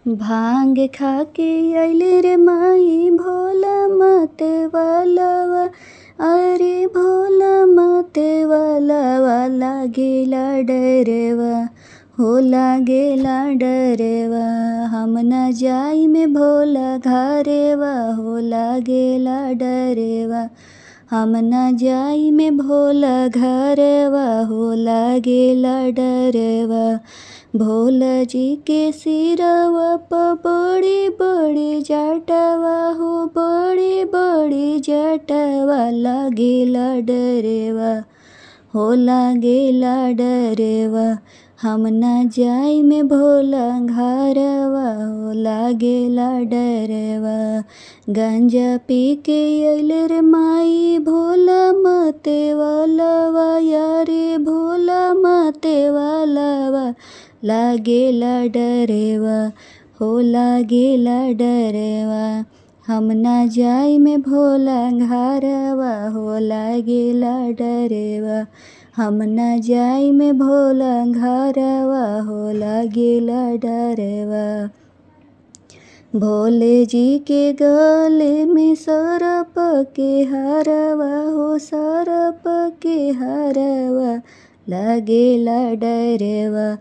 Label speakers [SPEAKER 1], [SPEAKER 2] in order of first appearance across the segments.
[SPEAKER 1] भांग खाके अइले रे माई भोला मत वालावा। अरे भोला मत वालावा लागेला डरवा, हो लागेला डरवा। हम न जाई में भोला घरवा, हो लागेला डरवा। हम न जाई में भोला घरवा, हो लागेला डरवा। भोला जी के सिरवा प बड़ी बड़ी जटवा, हो बड़ी बड़ी जटवा लागेला डरवा, हो लागेला डरवा। हम न जाई में भोला घरवा, हो लागेला डरवा। गांजा पी के अइले रे माई भोला मते वालावा। यारे भोला मते वालावा लागेला डरवा, हो लागेला डरवा। हम न जाई में भोला घरवा, हो लागेला डरवा। हम न जाई में भोला घरवा, हो लागेला डरवा। भोले जी के गले में सरप के हरवा, हो सरप के हरवा लागेला डरवा,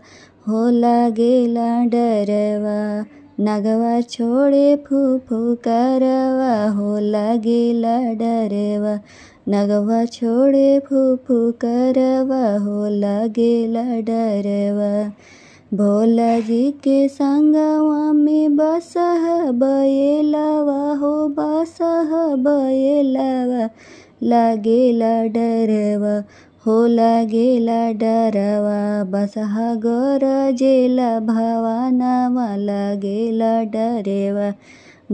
[SPEAKER 1] हो लागेला डरवा। नगवा छोड़े फूफू करवा, हो लागेला डरवा। नगवा छोड़े फूफू करवा, हो लागेला डरवा। भोला जी के संगवा में बसह बैलवा, हो बसह बैलवा लागेला डरवा, हो लागेला डरवा। बसह गरजेला भवानवा लागेला डरवा,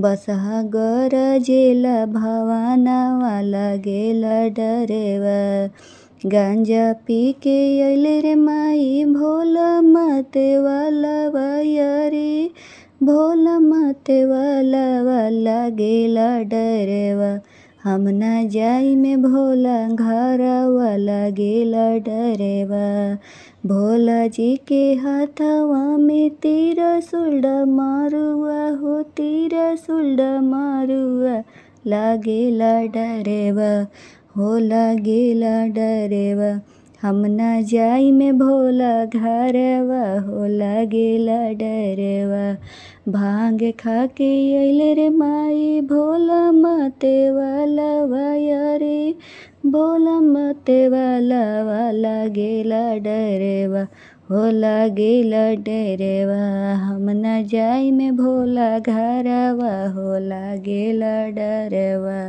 [SPEAKER 1] बसह गरजेला भवानवा लागेला डरवा। गांजा पी के अइले रे माई भोला मत वालावा। यारे भोला मत वालावा लागेला डरवा। हम न जाई में भोला घरवा लागेला डरवा। भोला जी के हाथवा में त्रिशूल मारुआ, हो त्रिशूल मारुआ लागेला डरवा, हो लागेला डरवा। हम न जाई में भोला घरवा, हो लागेला डरवा। भांग खाके अइले रे माई भोला मते वालावा। यारे भोला मते वालावा लागेला डरवा, हो लागेला डरवा। हम न जाई में भोला घरवा, हो लागेला डरवा।